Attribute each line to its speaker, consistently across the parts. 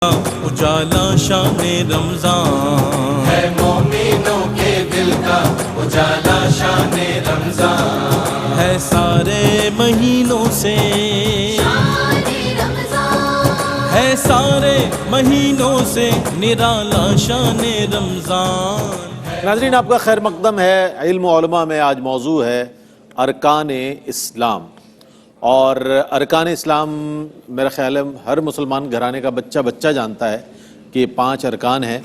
Speaker 1: اجالا شان رمضان
Speaker 2: ہے مومنوں کے دل کا اجالا شان رمضان
Speaker 1: ہے سارے مہینوں سے ہے سارے مہینوں سے نرالا شان رمضان۔
Speaker 3: ناظرین آپ کا خیر مقدم ہے۔ علم و علماء میں آج موضوع ہے ارکان اسلام، اور ارکان اسلام میرا خیال ہے ہر مسلمان گھرانے کا بچہ جانتا ہے کہ 5 ارکان ہیں۔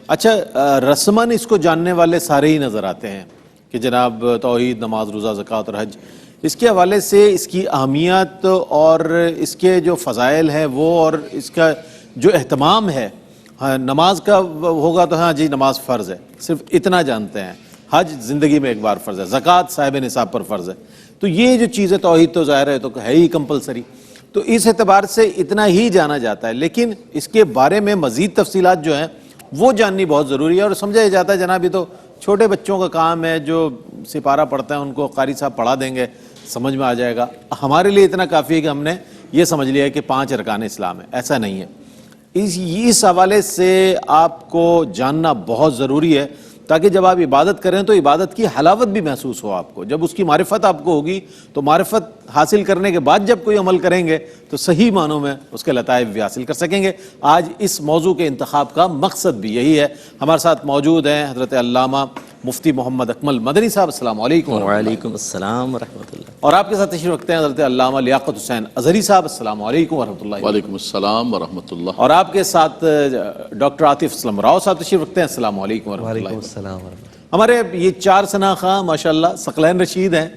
Speaker 3: اچھا، رسماً اس کو جاننے والے سارے ہی نظر آتے ہیں کہ جناب توحید، نماز، روزہ، زکوٰۃ اور حج، اس کے حوالے سے اس کی اہمیت اور اس کے جو فضائل ہیں وہ، اور اس کا جو اہتمام ہے، نماز کا ہوگا تو ہاں جی نماز فرض ہے، صرف اتنا جانتے ہیں۔ حج زندگی میں ایک بار فرض ہے، زکوٰۃ صاحب نصاب پر فرض ہے۔ تو یہ جو چیز ہے توحید تو ظاہر ہے تو ہے ہی کمپلسری، تو اس اعتبار سے اتنا ہی جانا جاتا ہے، لیکن اس کے بارے میں مزید تفصیلات جو ہیں وہ جاننی بہت ضروری ہے۔ اور سمجھا جاتا ہے جناب یہ تو چھوٹے بچوں کا کام ہے، جو سپارہ پڑھتے ہیں ان کو قاری صاحب پڑھا دیں گے، سمجھ میں آ جائے گا۔ ہمارے لیے اتنا کافی ہے کہ ہم نے یہ سمجھ لیا ہے کہ 5 ارکان اسلام ہے، ایسا نہیں ہے۔ اس حوالے سے آپ کو جاننا بہت ضروری ہے تاکہ جب آپ عبادت کریں تو عبادت کی حلاوت بھی محسوس ہو آپ کو۔ جب اس کی معرفت آپ کو ہوگی تو معرفت حاصل کرنے کے بعد جب کوئی عمل کریں گے تو صحیح معنوں میں اس کے لطائف بھی حاصل کر سکیں گے۔ آج اس موضوع کے انتخاب کا مقصد بھی یہی ہے۔ ہمارے ساتھ موجود ہیں حضرت علامہ مفتی محمد اکمل مدنی صاحب، السلام علیکم۔
Speaker 4: وعلیکم السلام ورحمۃ اللہ۔
Speaker 3: اور آپ کے ساتھ تشریف رکھتے ہیں حضرت علامہ لیاقت حسین ازہری صاحب، السلام علیکم ورحمۃ اللہ۔
Speaker 5: وعلیکم السلام ورحمۃ اللہ۔
Speaker 3: اور آپ کے ساتھ ڈاکٹر عاطف اسلم راؤ صاحب تشریف رکھتے ہیں، السلام علیکم ورحمۃ اللہ۔
Speaker 4: السلام ورحمۃ اللہ۔
Speaker 3: ہمارے یہ 4 شناخواں ماشاءاللہ ثقلین رشید ہیں،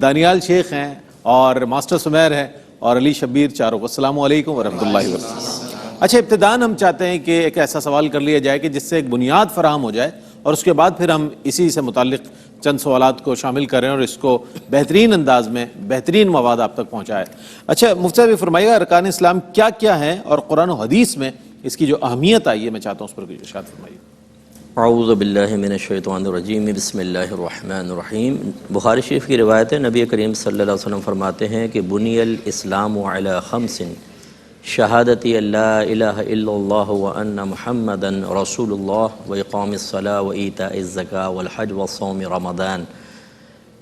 Speaker 3: دانیال شیخ ہیں، اور ماسٹر سمیر ہیں، اور علی شبیر، چاروں کو السلام علیکم ورحمۃ اللہ وبرکاتہ۔ اچھا، ابتداً ہم چاہتے ہیں کہ ایک ایسا سوال کر لیا جائے کہ جس سے ایک بنیاد فراہم ہو جائے، اور اس کے بعد پھر ہم اسی سے متعلق چند سوالات کو شامل کریں اور اس کو بہترین انداز میں بہترین مواد آپ تک پہنچائے۔ اچھا مفتی صاحب فرمائیے گا ارکان اسلام کیا کیا ہیں، اور قرآن و حدیث میں اس کی جو اہمیت آئی ہے میں چاہتا ہوں اس پر کچھ ارشاد فرمائیے۔
Speaker 4: اعوذ باللہ من الشیطان الرجیم، بسم اللہ الرحمن الرحیم۔ بخاری شریف کی روایت ہے، نبی کریم صلی اللہ علیہ وسلم فرماتے ہیں کہ بنی الاسلام علی 5: شہادتی اللہ الہ الا اللہ وان محمدا رسول اللہ واقام الصلاۃ وایتاء الزکاۃ والحج وصوم رمضان۔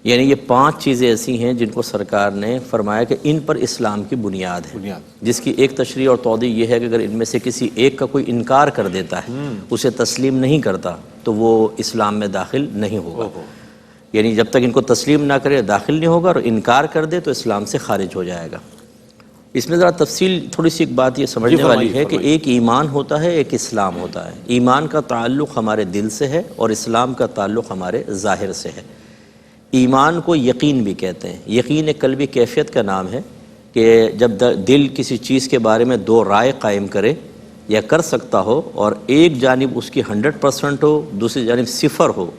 Speaker 4: یعنی یہ 5 چیزیں ایسی ہیں جن کو سرکار نے فرمایا کہ ان پر اسلام کی بنیاد ہے، جس کی ایک تشریح اور توضیح یہ ہے کہ اگر ان میں سے کسی ایک کا کوئی انکار کر دیتا ہے، اسے تسلیم نہیں کرتا، تو وہ اسلام میں داخل نہیں ہوگا۔ یعنی جب تک ان کو تسلیم نہ کرے داخل نہیں ہوگا، اور انکار کر دے تو اسلام سے خارج ہو جائے گا۔ اس میں ذرا تفصیل تھوڑی سی ایک بات یہ سمجھنے والی ہے کہ ایک ایمان ہوتا ہے، ایک اسلام ہوتا ہے۔ ایمان کا تعلق ہمارے دل سے ہے، اور اسلام کا تعلق ہمارے ظاہر سے ہے۔ ایمان کو یقین بھی کہتے ہیں۔ یقین ایک قلبی کیفیت کا نام ہے کہ جب دل کسی چیز کے بارے میں 2 رائے قائم کرے یا کر سکتا ہو، اور ایک جانب اس کی 100% ہو، دوسری جانب 0 ہو،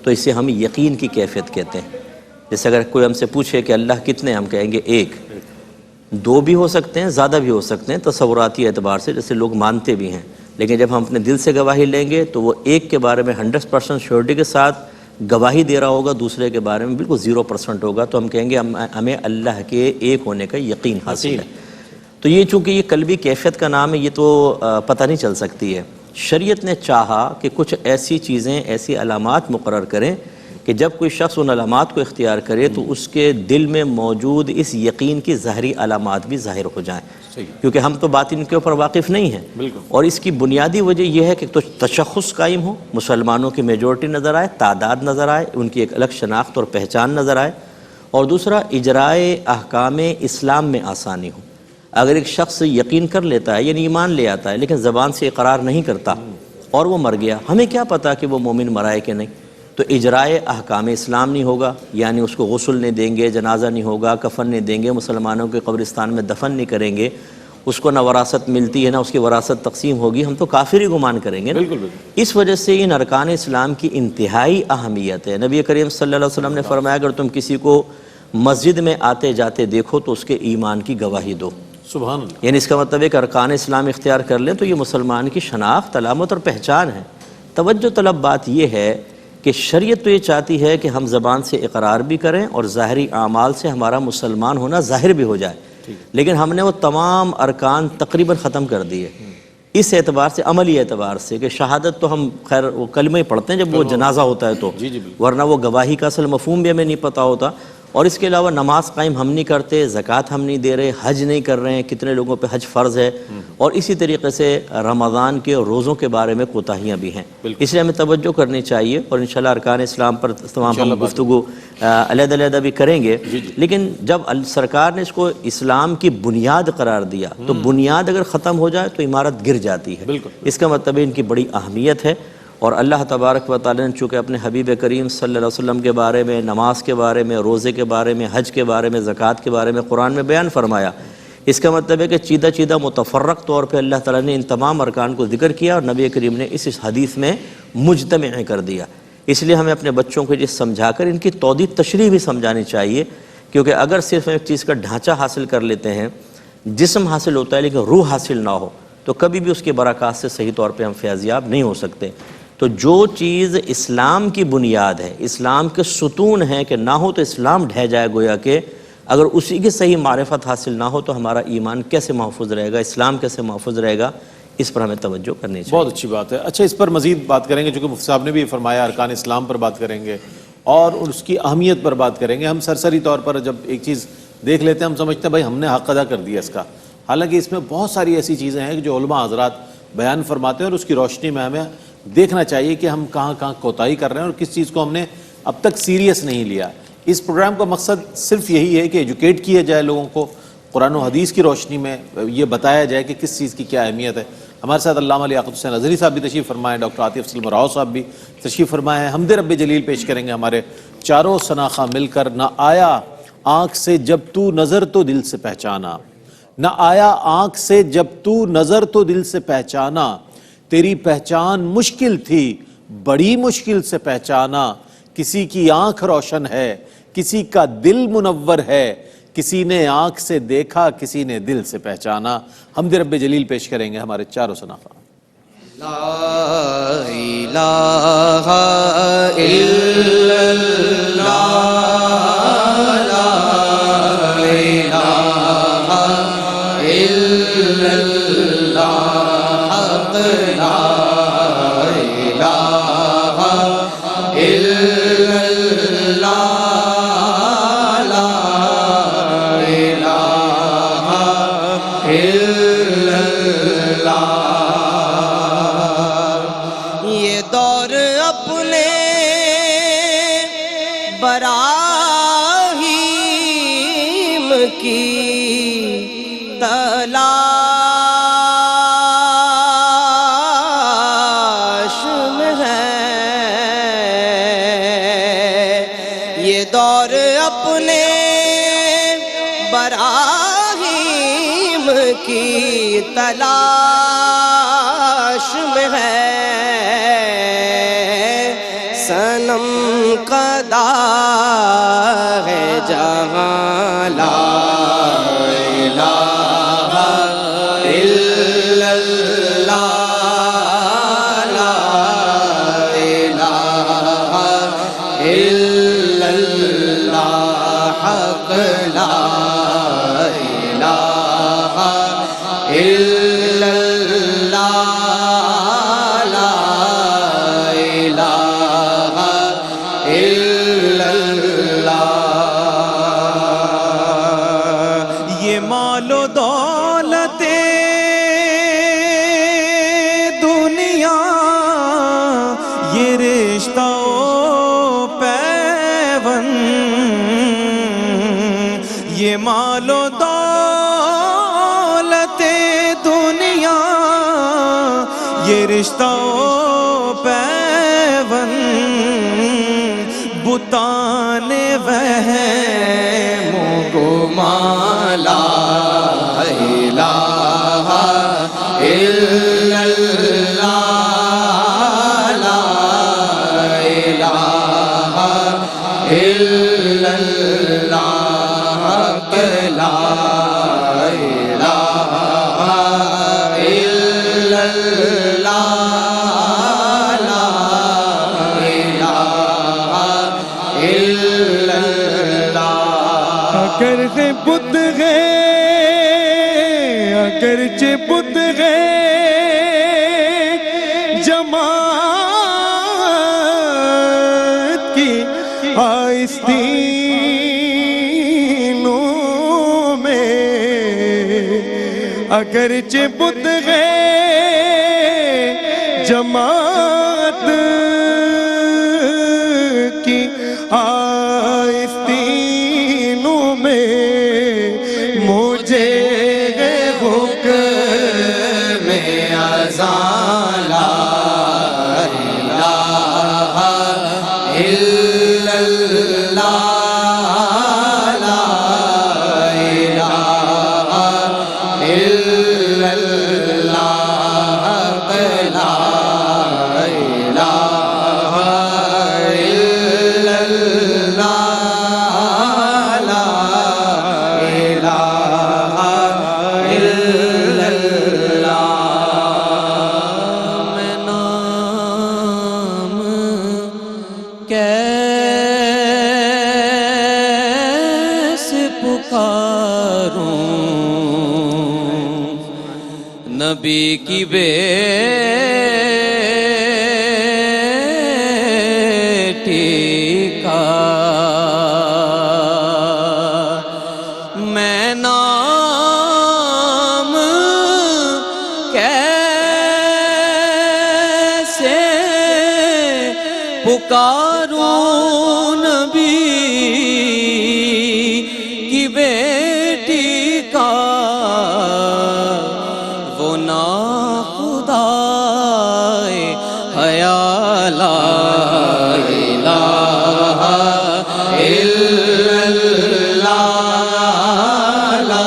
Speaker 4: تو اسے ہم یقین کی کیفیت کہتے ہیں۔ جیسے اگر کوئی ہم سے پوچھے کہ اللہ کتنے، ہم کہیں گے 1۔ 2 بھی ہو سکتے ہیں، زیادہ بھی ہو سکتے ہیں تصوراتی اعتبار سے، جیسے لوگ مانتے بھی ہیں، لیکن جب ہم اپنے دل سے گواہی لیں گے تو وہ 1 کے بارے میں 100% شیورٹی کے ساتھ گواہی دے رہا ہوگا، دوسرے کے بارے میں بالکل 0% ہوگا، تو ہم کہیں گے ہمیں اللہ کے ایک ہونے کا یقین حاصل ہے۔ تو یہ چونکہ یہ قلبی کیفیت کا نام ہے، یہ تو پتہ نہیں چل سکتی ہے۔ شریعت نے چاہا کہ کچھ ایسی چیزیں، ایسی علامات مقرر کریں کہ جب کوئی شخص ان علامات کو اختیار کرے تو اس کے دل میں موجود اس یقین کی ظاہری علامات بھی ظاہر ہو جائیں، کیونکہ ہم تو باطن کے اوپر واقف نہیں ہیں۔ اور اس کی بنیادی وجہ یہ ہے کہ تو تشخص قائم ہو، مسلمانوں کی میجورٹی نظر آئے، تعداد نظر آئے، ان کی ایک الگ شناخت اور پہچان نظر آئے، اور دوسرا اجرائے احکام اسلام میں آسانی ہو۔ اگر ایک شخص یقین کر لیتا ہے، یعنی ایمان لے آتا ہے، لیکن زبان سے اقرار نہیں کرتا اور وہ مر گیا، ہمیں کیا پتا کہ وہ مومن مرا ہے کہ نہیں؟ تو اجرائے احکام اسلام نہیں ہوگا، یعنی اس کو غسل نہیں دیں گے، جنازہ نہیں ہوگا، کفن نہیں دیں گے، مسلمانوں کے قبرستان میں دفن نہیں کریں گے، اس کو نہ وراثت ملتی ہے نہ اس کی وراثت تقسیم ہوگی، ہم تو کافر ہی گمان کریں گے نا۔ اس وجہ سے ان ارکان اسلام کی انتہائی اہمیت ہے۔ نبی کریم صلی اللہ علیہ وسلم نے فرمایا اگر تم کسی کو مسجد میں آتے جاتے دیکھو تو اس کے ایمان کی گواہی دو۔
Speaker 3: سبحان اللہ۔
Speaker 4: یعنی اس کا مطلب ہے کہ ارکان اسلام اختیار کر لیں تو یہ مسلمان کی شناخت، علامت اور پہچان ہے۔ توجہ طلب بات یہ ہے کہ شریعت تو یہ چاہتی ہے کہ ہم زبان سے اقرار بھی کریں اور ظاہری اعمال سے ہمارا مسلمان ہونا ظاہر بھی ہو جائے، لیکن ہم نے وہ تمام ارکان تقریباً ختم کر دیے۔ اس اعتبار سے، عملی اعتبار سے، کہ شہادت تو ہم خیر وہ کلمہ ہی پڑھتے ہیں جب وہ جنازہ ہوتا ہے تو، ورنہ وہ گواہی کا اصل مفہوم بھی ہمیں نہیں پتہ ہوتا. اور اس کے علاوہ نماز قائم ہم نہیں کرتے، زکوٰۃ ہم نہیں دے رہے، حج نہیں کر رہے ہیں، کتنے لوگوں پہ حج فرض ہے. اور اسی طریقے سے رمضان کے روزوں کے بارے میں کوتاہیاں بھی ہیں. اس لیے ہمیں توجہ کرنی چاہیے، اور انشاءاللہ ارکان اسلام پر تمام ہم گفتگو علیحدہ علیحدہ بھی کریں گے. لیکن جب سرکار نے اس کو اسلام کی بنیاد قرار دیا تو بنیاد اگر ختم ہو جائے تو عمارت گر جاتی ہے. اس کا مطلب ان کی بڑی اہمیت ہے. اور اللہ تبارک و تعالیٰ نے چونکہ اپنے حبیب کریم صلی اللہ علیہ وسلم کے بارے میں، نماز کے بارے میں، روزے کے بارے میں، حج کے بارے میں، زکوٰۃ کے بارے میں قرآن میں بیان فرمایا، اس کا مطلب ہے کہ چیدہ چیدہ متفرق طور پہ اللہ تعالیٰ نے ان تمام ارکان کو ذکر کیا اور نبی کریم نے اس حدیث میں مجتمع کر دیا. اس لیے ہمیں اپنے بچوں کو یہ سمجھا کر ان کی توضیح تشریح بھی سمجھانی چاہیے، کیونکہ اگر صرف ایک چیز کا ڈھانچہ حاصل کر لیتے ہیں، جسم حاصل ہوتا ہے لیکن روح حاصل نہ ہو، تو کبھی بھی اس کی برکات سے صحیح طور پہ ہم فیضیاب نہیں ہو سکتے. تو جو چیز اسلام کی بنیاد ہے، اسلام کے ستون ہیں، کہ نہ ہو تو اسلام ڈھہ جائے، گویا کہ اگر اسی کی صحیح معرفت حاصل نہ ہو تو ہمارا ایمان کیسے محفوظ رہے گا، اسلام کیسے محفوظ رہے گا، اس پر ہمیں توجہ کرنی چاہیے.
Speaker 3: بہت اچھی بات ہے. اچھا، اس پر مزید بات کریں گے، چونکہ مفتی صاحب نے بھی فرمایا ارکان اسلام پر بات کریں گے اور اس کی اہمیت پر بات کریں گے. ہم سرسری طور پر جب ایک چیز دیکھ لیتے ہیں ہم سمجھتے ہیں بھائی ہم نے حق ادا کر دیا اس کا، حالانکہ اس میں بہت ساری ایسی چیزیں ہیں جو علماء حضرات بیان فرماتے ہیں، اور اس کی روشنی میں ہمیں دیکھنا چاہیے کہ ہم کہاں کہاں کوتاہی کر رہے ہیں اور کس چیز کو ہم نے اب تک سیریس نہیں لیا. اس پروگرام کا مقصد صرف یہی ہے کہ ایجوکیٹ کیا جائے لوگوں کو، قرآن و حدیث کی روشنی میں یہ بتایا جائے کہ کس چیز کی کیا اہمیت ہے. ہمارے ساتھ علامہ لیاقت حسین اظہری صاحب بھی تشریف فرمائے، ڈاکٹر عاطف سلیم راؤ صاحب بھی تشریف فرمائے ہیں. حمد رب جلیل پیش کریں گے ہمارے چاروں شناخہ مل کر. نہ آیا آنکھ سے جب تو نظر تو دل سے پہچانا، نہ آیا آنکھ سے جب تو نظر تو دل سے پہچانا، تیری پہچان مشکل تھی بڑی مشکل سے پہچانا. کسی کی آنکھ روشن ہے، کسی کا دل منور ہے، کسی نے آنکھ سے دیکھا، کسی نے دل سے پہچانا. حمد رب جلیل پیش کریں گے ہمارے چاروں شناخہ.
Speaker 6: لا الہ الا اللہ، لا الہ الا اللہ، حق لا الہ الا اللہ، لا الہ الا اللہ. یہ دور اپنے براہیم کی تلاش میں ہے، یہ دور اپنے براہیم کی تلاش میں ہے. صنم قدا ہے جہاں، لا الہ الا اللہ، لا الہ الا اللہ، حق لا الہ الا اللہ، لا الہ الا اللہ.
Speaker 1: یہ مال و دولت دنیا، یہ رشتہ و پیون، یہ مال و دولت دنیا، یہ رشتہ و پیون، بتان وہموں کو
Speaker 6: لا الہ الا اللہ، لا الہ الا اللہ، حق لا الہ الا اللہ، لا الہ الا اللہ.
Speaker 1: اگر ہے بت گئے، اگرچہ بت گئے، جماعت کی آستینوں میں اگرچہ بت گئے جماعت کی آستینوں میں مجھے
Speaker 6: حکم اذان لا الہ الا اللہ لا الہ الا اللہ لا الہ الا اللہ لا الہ الا اللہ میں نام کیسے پکاروں نبی کی بیٹی کا میں نام کیسے پکاروں نبی کی بیٹی کا وہ ناخدائے حیا لا الہ الا اللہ لا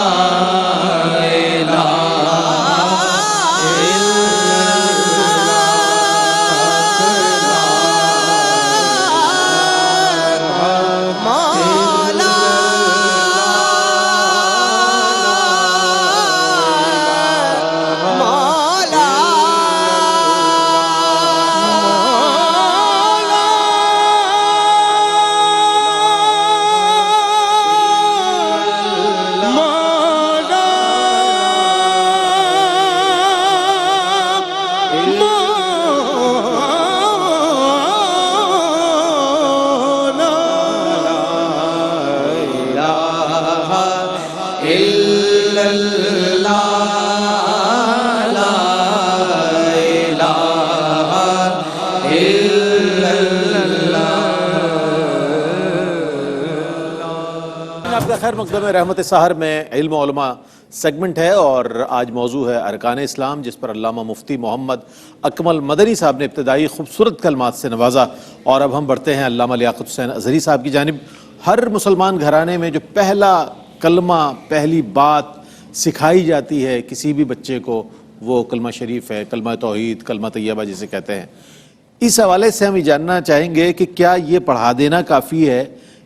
Speaker 3: آپ کا خیر مقدم رحمت سحر میں علم و علماء سیگمنٹ ہے اور آج موضوع ہے ارکان اسلام، جس پر علامہ مفتی محمد اکمل مدنی صاحب نے ابتدائی خوبصورت کلمات سے نوازا. اور اب ہم بڑھتے ہیں علامہ لیاقت حسین اظہری صاحب کی جانب. ہر مسلمان گھرانے میں جو پہلا کلمہ، پہلی بات سکھائی جاتی ہے کسی بھی بچے کو، وہ کلمہ شریف ہے، کلمہ توحید، کلمہ طیبہ جسے کہتے ہیں. اس حوالے سے ہم یہ جاننا چاہیں گے کہ کیا یہ پڑھا دینا کافی ہے،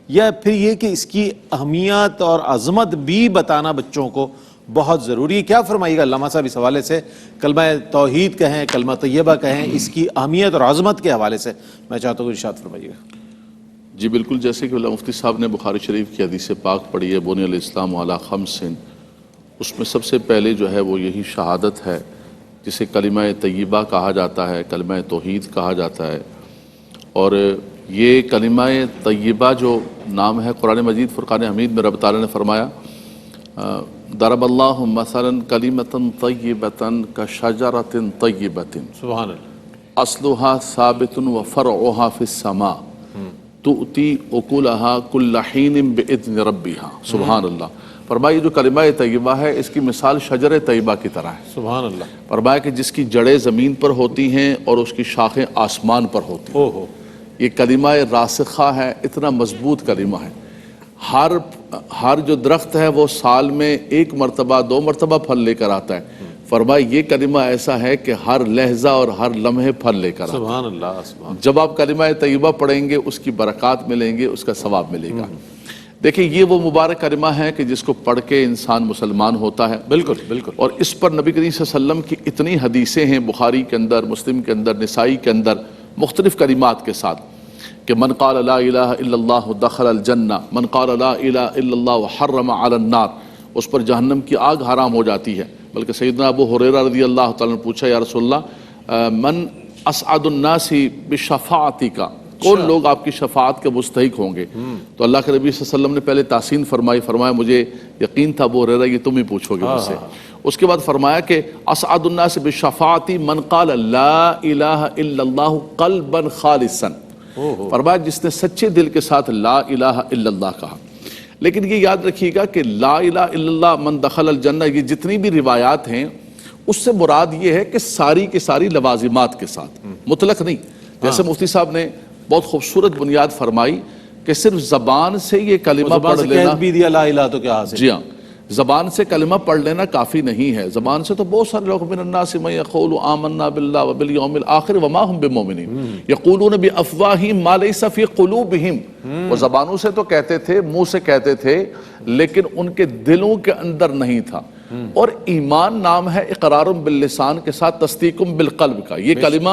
Speaker 3: یا پھر یہ کہ اس کی اہمیت اور عظمت بھی بتانا بچوں کو بہت ضروری ہے؟ کیا فرمائیے گا علامہ صاحب اس حوالے سے؟ کلمہ توحید کہیں، کلمہ طیبہ کہیں، اس کی اہمیت اور عظمت کے حوالے سے میں چاہتا ہوں کہ ارشاد فرمائیے گا.
Speaker 5: جی بالکل، جیسے کہ علامہ مفتی صاحب نے بخاری شریف کی حدیث پاک پڑھی ہے، بنی الاسلام علی خمس، اس میں سب سے پہلے جو ہے وہ یہی شہادت ہے جسے کلمہ طیبہ کہا جاتا ہے، کلمہ توحید کہا جاتا ہے. اور یہ کلمہ طیبہ جو نام ہے، قرآن مجید فرقان حمید میں رب تعالیٰ نے فرمایا ضرب اللہ مثلا کلمۃ طیبۃ کشجرۃ طیبۃ
Speaker 3: سبحان اللہ،
Speaker 5: اصلها ثابت وفرعها فی السماء تؤتی اکلها کل حین باذن ربها. سبحان اللہ. فرمایا جو کلمہ طیبہ ہے اس کی مثال شجر طیبہ کی طرح ہے.
Speaker 3: سبحان اللہ.
Speaker 5: فرمایا کہ جس کی جڑیں زمین پر ہوتی ہیں اور اس کی شاخیں آسمان پر ہوتی ہیں. یہ کلمہ راسخہ ہے، اتنا مضبوط کلمہ ہے. ہر جو درخت ہے وہ سال میں ایک مرتبہ 2 مرتبہ پھل لے کر آتا ہے. فرمایا یہ کلمہ ایسا ہے کہ ہر لہجہ اور ہر لمحے پھل لے کر آتا ہے.
Speaker 3: سبحان اللہ.
Speaker 5: جب آپ کلمہ طیبہ پڑھیں گے اس کی برکات ملیں گے، اس کا ثواب ملے گا. دیکھیں یہ وہ مبارک کلمہ ہے کہ جس کو پڑھ کے انسان مسلمان ہوتا ہے.
Speaker 3: بالکل بالکل.
Speaker 5: اور اس پر نبی کریم صلی اللہ علیہ وسلم کی اتنی حدیثیں ہیں، بخاری کے اندر، مسلم کے اندر، نسائی کے اندر، مختلف کلمات کے ساتھ، کہ من قال لا الہ الا اللہ دخل الجنہ، من قال لا الہ الا اللہ وحرم علی النار، اس پر جہنم کی آگ حرام ہو جاتی ہے. بلکہ سیدنا ابو ہریرہ رضی اللہ تعالیٰ نے پوچھا یا رسول اللہ من اسعد الناس بشفاعتک، کون لوگ آپ کی شفاعت کے مستحق ہوں گے؟ تو اللہ کے نبی صلی اللہ علیہ وسلم نے پہلے تحسین فرمایا مجھے یقین تھا ابو ہریرہ یہ تم ہی پوچھو گے مجھ سے۔ اس کے بعد فرمایا کہ اسعد الناس بشفاعتی من قال لا الہ الا اللہ قلبا خالصا، فرمایا جس نے سچے دل کے ساتھ لا الہ الا اللہ کہا۔ لیکن یہ یاد رکھیے گا کہ لا الہ الا اللہ من دخل الجنہ، یہ جتنی بھی روایات ہیں اس سے مراد یہ ہے کہ ساری کی ساری لوازمات کے ساتھ، مطلق نہیں۔ جیسے مفتی صاحب نے بہت خوبصورت بنیاد فرمائی کہ صرف زبان سے یہ کلمہ پڑھ لینا
Speaker 3: بھی دیا لا الہ تو کیا حاصل؟
Speaker 5: جی ہاں، زبان سے کلمہ پڑھ لینا کافی نہیں ہے۔ زبان سے تو بہت سارے لوگ من الناس من یقول آمنا باللہ وبالیوم الآخر وما هم بمؤمنین یقولون بافواہہم ما لیس فی قلوبہم، وہ زبانوں سے تو کہتے تھے، منہ سے کہتے تھے، لیکن ان کے دلوں کے اندر نہیں تھا۔ اور ایمان نام ہے اقرار باللسان کے ساتھ تصدیق بالقلب کا۔ یہ کلمہ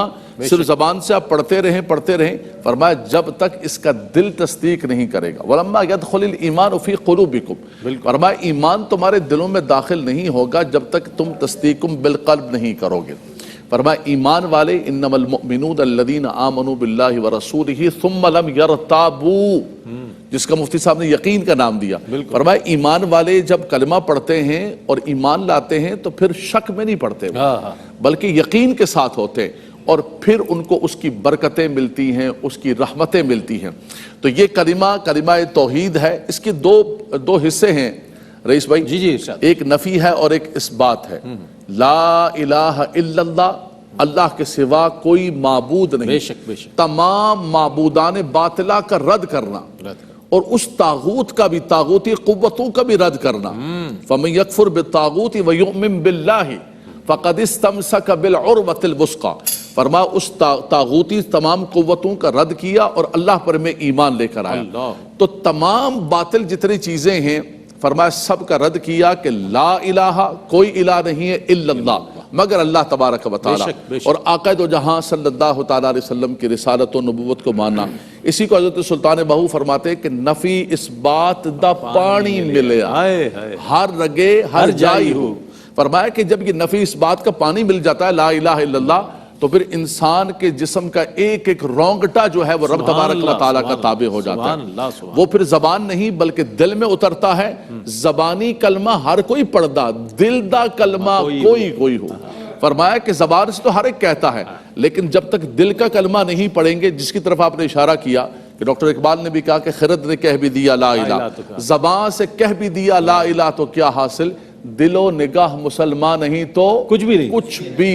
Speaker 5: صرف زبان سے آپ پڑھتے رہیں، فرمایا جب تک اس کا دل تصدیق نہیں کرے گا۔ وَلَمَّا يَدْخُلِ الْإِيمَانُ فِي قُلُوبِكُمْ، فرمایا ایمان تمہارے دلوں میں داخل نہیں ہوگا جب تک تم تصدیق بالقلب نہیں کرو گے۔ فرمایا ایمان والے انما المؤمنون الذین آمنوا باللہ ورسولہ ثم لم یرتابوا، جس کا مفتی صاحب نے یقین کا نام دیا۔ فرمایا ایمان والے جب کلمہ پڑھتے ہیں اور ایمان لاتے ہیں تو پھر شک میں نہیں پڑھتے بلکہ یقین کے ساتھ ہوتے، اور پھر ان کو اس کی برکتیں ملتی ہیں، اس کی رحمتیں ملتی ہیں۔ تو یہ کلمہ توحید ہے۔ اس کے دو حصے ہیں رئیس بھائی،
Speaker 3: جی ارشاد۔
Speaker 5: ایک نفی ہے اور ایک اثبات ہے۔ لا الہ الا اللہ، اللہ کے سوا کوئی معبود نہیں،
Speaker 3: بے شک بے شک،
Speaker 5: تمام معبودان باطلہ کا رد کرنا، اور اس طاغوت کا بھی، طاغوتی قوتوں کا بھی رد کرنا۔ فَمَن يَكْفُرْ بِالطَّاغُوتِ وَيُؤْمِن بِاللَّهِ فَقَدِ اسْتَمْسَكَ بِالْعُرْوَةِ الْوُثْقَىٰ، فرمایا اس طاغوتی تمام قوتوں کا رد کیا اور اللہ پر میں ایمان لے کر آیا۔ تو تمام باطل جتنی چیزیں ہیں فرمایا سب کا رد کیا کہ لا الہ، کوئی الہ نہیں ہے الا اللہ، مگر اللہ تبارک و تعالی، اور آقا دو جہاں صلی اللہ تعالی علیہ وسلم کی رسالت و نبوت کو ماننا۔ اسی کو حضرت سلطان بہو فرماتے ہیں کہ نفی اس بات دا پانی ملیا ہر رگے ہر جائی ہو۔ فرمایا کہ جب یہ نفی اس بات کا پانی مل جاتا ہے لا الہ الا اللہ، تو پھر انسان کے جسم کا ایک ایک رونگٹا جو ہے وہ رب تبارک و تعالیٰ کا تابع ہو جاتا ہے۔ وہ پھر زبان نہیں بلکہ دل میں اترتا ہے۔ زبانی کلمہ ہر کوئی پڑھدا، دل دا کلمہ کوئی ہو۔ فرمایا کہ زبان سے تو ہر ایک کہتا ہے، لیکن جب تک دل کا کلمہ نہیں پڑھیں گے، جس کی طرف آپ نے اشارہ کیا کہ ڈاکٹر اقبال نے بھی کہا کہ خرد نے کہہ بھی دیا لا الہ، زبان سے کہہ بھی دیا لا الہ تو کیا حاصل؟ دل و نگاہ مسلمان نہیں تو کچھ بھی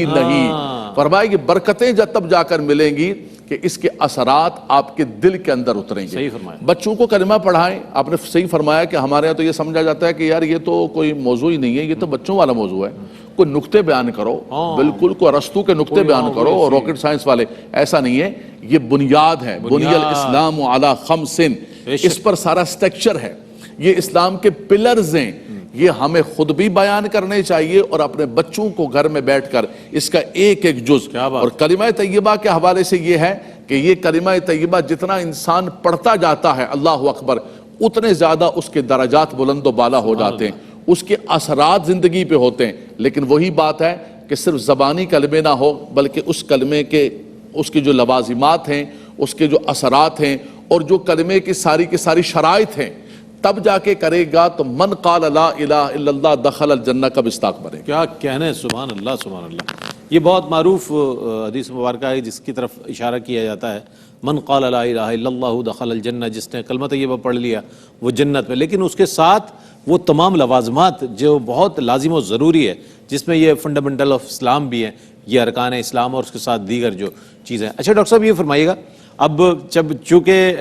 Speaker 5: نہیں۔ فرمایا کہ برکتیں جب تب جا کر ملیں گی کہ اس کے اثرات آپ کے دل کے اندر اتریں گے۔ بچوں کو کلمہ پڑھائیں، آپ نے صحیح فرمایا کہ ہمارے یہاں تو یہ سمجھا جاتا ہے کہ یار یہ تو کوئی موضوع ہی نہیں ہے، یہ تو بچوں والا موضوع ہے، کوئی نکتے بیان کرو، بالکل کوئی ارسطو کے نکتے بیان کرو اور راکٹ سائنس والے، ایسا نہیں ہے۔ یہ بنیاد ہے، بنی الاسلام علی خمس، اس پر سارا سٹرکچر ہے، یہ اسلام کے پلرز ہیں۔ یہ ہمیں خود بھی بیان کرنے چاہیے اور اپنے بچوں کو گھر میں بیٹھ کر اس کا ایک ایک جز۔ اور کلمہ طیبہ کے حوالے سے یہ ہے کہ یہ کلمہ طیبہ جتنا انسان پڑھتا جاتا ہے اللہ اکبر، اتنے زیادہ اس کے درجات بلند و بالا ہو جاتے ہیں، اس کے اثرات زندگی پہ ہوتے ہیں۔ لیکن وہی بات ہے کہ صرف زبانی کلمے نہ ہو بلکہ اس کلمے کے اس کی جو لوازمات ہیں، اس کے جو اثرات ہیں، اور جو کلمے کی ساری شرائط ہیں، تب جا کے کرے گا تو من قال لا الہ الا اللہ دخل الجنہ کا مصداق بنے گا۔
Speaker 3: کیا کہنا ہے، سبحان اللہ سبحان اللہ۔ یہ بہت معروف حدیث مبارکہ ہے جس کی طرف اشارہ کیا جاتا ہے، من قال لا الہ الا اللہ دخل الجنہ، جس نے کلمہ طیبہ پڑھ لیا وہ جنت میں۔ لیکن اس کے ساتھ وہ تمام لوازمات جو بہت لازم و ضروری ہے، جس میں یہ فنڈامنٹل آف اسلام بھی ہیں، یہ ارکان اسلام، اور اس کے ساتھ دیگر جو چیزیں۔ اچھا ڈاکٹر صاحب یہ فرمائیے گا، اب چونکہ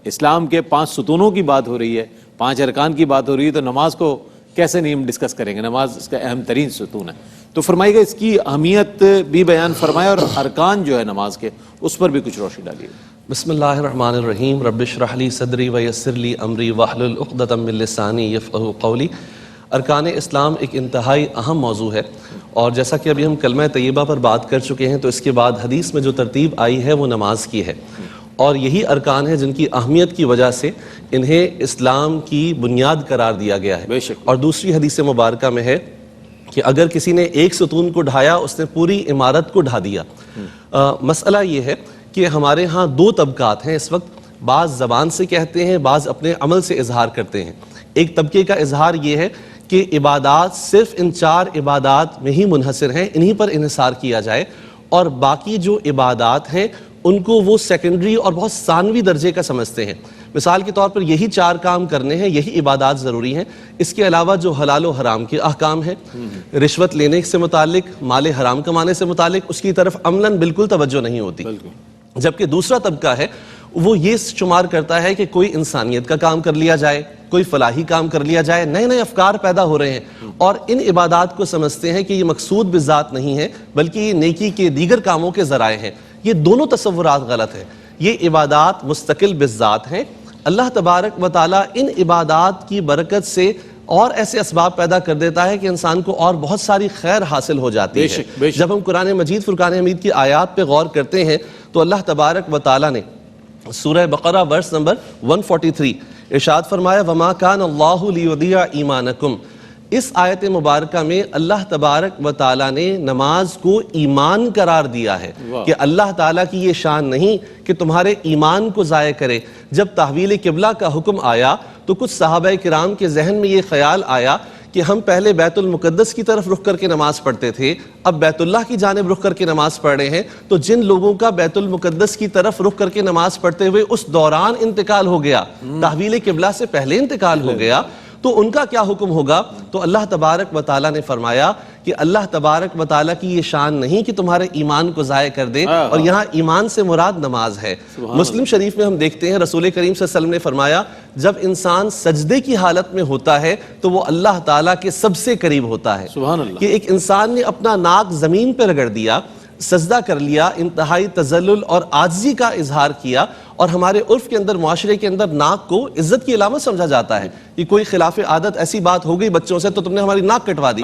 Speaker 3: اسلام کے 5 ستونوں کی بات ہو رہی ہے، 5 ارکان کی بات ہو رہی ہے، تو نماز کو کیسے نہیں ہم ڈسکس کریں گے؟ نماز اس کا اہم ترین ستون ہے، تو فرمائیے گا اس کی اہمیت بھی بیان فرمائے، اور ارکان جو ہے نماز کے اس پر بھی کچھ روشنی ڈالیے۔
Speaker 7: بسم اللہ الرحمن الرحیم، رب اشرح لی صدری ویسر لی امری واحلل عقدۃ من لسانی یفقہوا قولی۔ ارکان اسلام ایک انتہائی اہم موضوع ہے، اور جیسا کہ ابھی ہم کلمہ طیبہ پر بات کر چکے ہیں، تو اس کے بعد حدیث میں جو ترتیب آئی ہے وہ نماز کی ہے، اور یہی ارکان ہیں جن کی اہمیت کی وجہ سے انہیں اسلام کی بنیاد قرار دیا گیا ہے۔
Speaker 3: بے شک۔
Speaker 7: اور دوسری حدیث مبارکہ میں ہے کہ اگر کسی نے ایک ستون کو ڈھایا اس نے پوری عمارت کو ڈھا دیا. مسئلہ یہ ہے کہ ہمارے ہاں دو طبقات ہیں اس وقت. بعض زبان سے کہتے ہیں, بعض اپنے عمل سے اظہار کرتے ہیں. ایک طبقے کا اظہار یہ ہے کہ عبادات صرف ان 4 عبادات میں ہی منحصر ہیں, انہی پر انحصار کیا جائے, اور باقی جو عبادات ہیں ان کو وہ سیکنڈری اور بہت ثانوی درجے کا سمجھتے ہیں. مثال کے طور پر یہی 4 کام کرنے ہیں, یہی عبادات ضروری ہیں. اس کے علاوہ جو حلال و حرام کے احکام ہیں, رشوت لینے سے متعلق, مال حرام کمانے سے متعلق, اس کی طرف عملاً بالکل توجہ نہیں ہوتی. جبکہ دوسرا طبقہ ہے وہ یہ شمار کرتا ہے کہ کوئی انسانیت کا کام کر لیا جائے, کوئی فلاحی کام کر لیا جائے, نئے نئے افکار پیدا ہو رہے ہیں, اور ان عبادات کو سمجھتے ہیں کہ یہ مقصود بذات نہیں ہے بلکہ یہ نیکی کے دیگر کاموں کے ذرائع ہیں. یہ دونوں تصورات غلط ہیں. یہ عبادات مستقل بذات ہیں. اللہ تبارک و تعالیٰ ان عبادات کی برکت سے اور ایسے اسباب پیدا کر دیتا ہے کہ انسان کو اور بہت ساری خیر حاصل ہو جاتی ہے. جب ہم قرآن مجید فرقان حمید کی آیات پہ غور کرتے ہیں تو اللہ تبارک و تعالیٰ نے سورہ بقرہ ورس نمبر 143 ارشاد فرمایا وَمَا كَانَ اللَّهُ لِيُضِيعَ ایمانکم. اس آیت مبارکہ میں اللہ تبارک و تعالیٰ نے نماز کو ایمان قرار دیا ہے کہ اللہ تعالیٰ کی یہ شان نہیں کہ تمہارے ایمان کو ضائع کرے. جب تحویل قبلہ کا حکم آیا تو کچھ صحابہ کرام کے ذہن میں یہ خیال آیا کہ ہم پہلے بیت المقدس کی طرف رخ کر کے نماز پڑھتے تھے, اب بیت اللہ کی جانب رخ کر کے نماز پڑھ رہے ہیں, تو جن لوگوں کا بیت المقدس کی طرف رخ کر کے نماز پڑھتے ہوئے اس دوران انتقال ہو گیا, تحویل قبلہ سے پہلے انتقال ہو گیا, تو ان کا کیا حکم ہوگا؟ تو اللہ تبارک و تعالیٰ نے فرمایا کہ اللہ تبارک و تعالیٰ کی یہ شان نہیں کہ تمہارے ایمان کو ضائع کر دے, اور یہاں ایمان سے مراد نماز ہے. مسلم شریف میں ہم دیکھتے ہیں رسول کریم صلی اللہ علیہ وسلم نے فرمایا جب انسان سجدے کی حالت میں ہوتا ہے تو وہ اللہ تعالیٰ کے سب سے قریب ہوتا ہے. کہ ایک انسان نے اپنا ناک زمین پہ رگڑ دیا, سجدہ کر لیا, انتہائی تذلل اور عاجزی کا اظہار کیا, اور ہمارے عرف کے اندر, معاشرے کے اندر ناک کو عزت کی علامت سمجھا جاتا ہے. کہ کوئی خلاف عادت ایسی بات ہو گئی بچوں سے تو تم نے ہماری ناک کٹوا دی,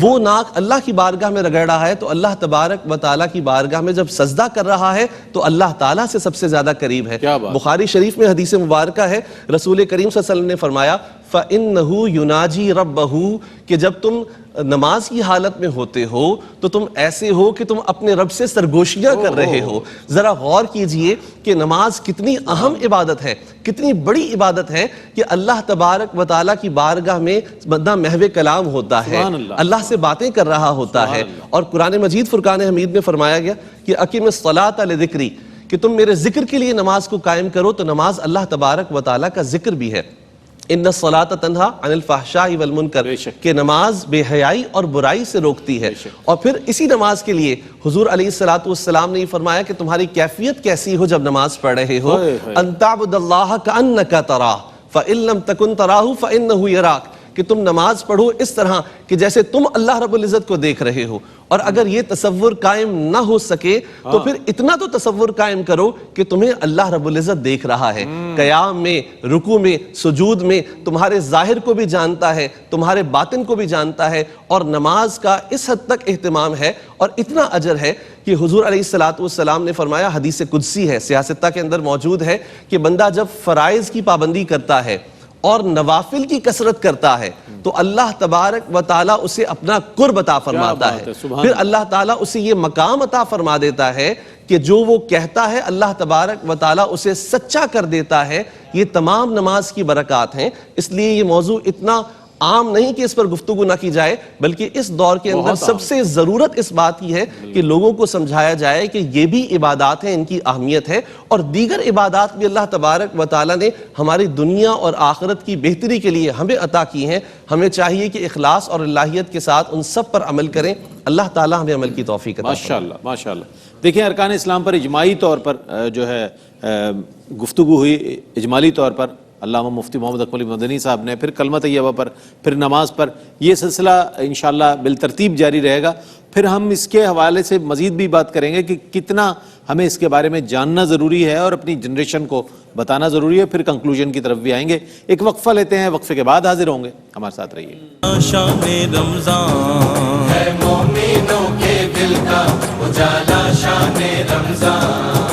Speaker 7: وہ ناک اللہ کی بارگاہ میں رگڑ رہا ہے, تو اللہ تبارک و تعالیٰ کی بارگاہ میں جب سجدہ کر رہا ہے تو اللہ تعالیٰ سے سب سے زیادہ قریب ہے. بخاری شریف میں حدیث مبارکہ ہے رسول کریم صلی اللہ علیہ وسلم نے فرمایا فَإِنَّهُ يُنَاجِي رَبَّهُ کہ جب تم نماز کی حالت میں ہوتے ہو تو تم ایسے ہو کہ تم اپنے رب سے سرگوشیاں کر رہے ہو. ذرا غور کیجئے کہ نماز کتنی اہم عبادت ہے, کتنی بڑی عبادت ہے کہ اللہ تبارک و تعالیٰ کی بارگاہ میں بندہ محو کلام ہوتا ہے, اللہ سے باتیں کر رہا ہوتا ہے. اور قرآن مجید فرقان حمید میں فرمایا گیا کہ اقیم الصلاۃ لذکری کہ تم میرے ذکر کے لیے نماز کو قائم کرو. تو نماز اللہ تبارک و تعالیٰ کا ذکر بھی ہے. ان الصلاۃ تنہا عن الفحشاء والمنکر کہ نماز بے حیائی اور برائی سے روکتی ہے. اور پھر اسی نماز کے لیے حضور علیہ الصلوۃ والسلام نے یہ فرمایا کہ تمہاری کیفیت کیسی ہو جب نماز پڑھ رہے ہو, ان تعبد اللہ کأنک تراہ فإن لم تکن تراہ فإنہ یراک کہ تم نماز پڑھو اس طرح کہ جیسے تم اللہ رب العزت کو دیکھ رہے ہو. اور اگر یہ تصور قائم نہ ہو سکے تو پھر اتنا تو تصور قائم کرو کہ تمہیں اللہ رب العزت دیکھ رہا ہے, قیام میں, رکوع میں, سجود میں, تمہارے ظاہر کو بھی جانتا ہے, تمہارے باطن کو بھی جانتا ہے. اور نماز کا اس حد تک اہتمام ہے اور اتنا اجر ہے کہ حضور علیہ الصلوۃ والسلام نے فرمایا, حدیث قدسی ہے, سیاستہ کے اندر موجود ہے, کہ بندہ جب فرائض کی پابندی کرتا ہے اور نوافل کی کثرت کرتا ہے تو اللہ تبارک و تعالیٰ اسے اپنا قرب عطا فرماتا ہے. پھر اللہ تعالیٰ اسے یہ مقام عطا فرما دیتا ہے کہ جو وہ کہتا ہے اللہ تبارک و تعالیٰ اسے سچا کر دیتا ہے. یہ تمام نماز کی برکات ہیں. اس لیے یہ موضوع اتنا عام نہیں کہ اس پر گفتگو نہ کی جائے, بلکہ اس دور کے اندر سب سے ضرورت اس بات کی ہے کہ لوگوں کو سمجھایا جائے کہ یہ بھی عبادات ہیں, ان کی اہمیت ہے, اور دیگر عبادات بھی اللہ تبارک و تعالیٰ نے ہماری دنیا اور آخرت کی بہتری کے لیے ہمیں عطا کی ہیں. ہمیں چاہیے کہ اخلاص اور اللہیت کے ساتھ ان سب پر عمل کریں. اللہ تعالیٰ ہمیں عمل کی توفیق عطا فرمائے.
Speaker 3: ماشاءاللہ ماشاءاللہ. دیکھیں ارکان اسلام پر اجماعی طور پر جو ہے گفتگو ہوئی, اجمالی طور پر علامہ مفتی محمد اکمل مدنی صاحب نے, پھر کلمہ طیبہ پر, پھر نماز پر. یہ سلسلہ انشاءاللہ بالترتیب جاری رہے گا. پھر ہم اس کے حوالے سے مزید بھی بات کریں گے کہ کتنا ہمیں اس کے بارے میں جاننا ضروری ہے اور اپنی جنریشن کو بتانا ضروری ہے. پھر کنکلوژن کی طرف بھی آئیں گے. ایک وقفہ لیتے ہیں, وقفے کے بعد حاضر ہوں گے. ہمارے ساتھ رہیے.
Speaker 2: شان رمضان ہے مومنوں کے دل کا اجالا, شان رمضان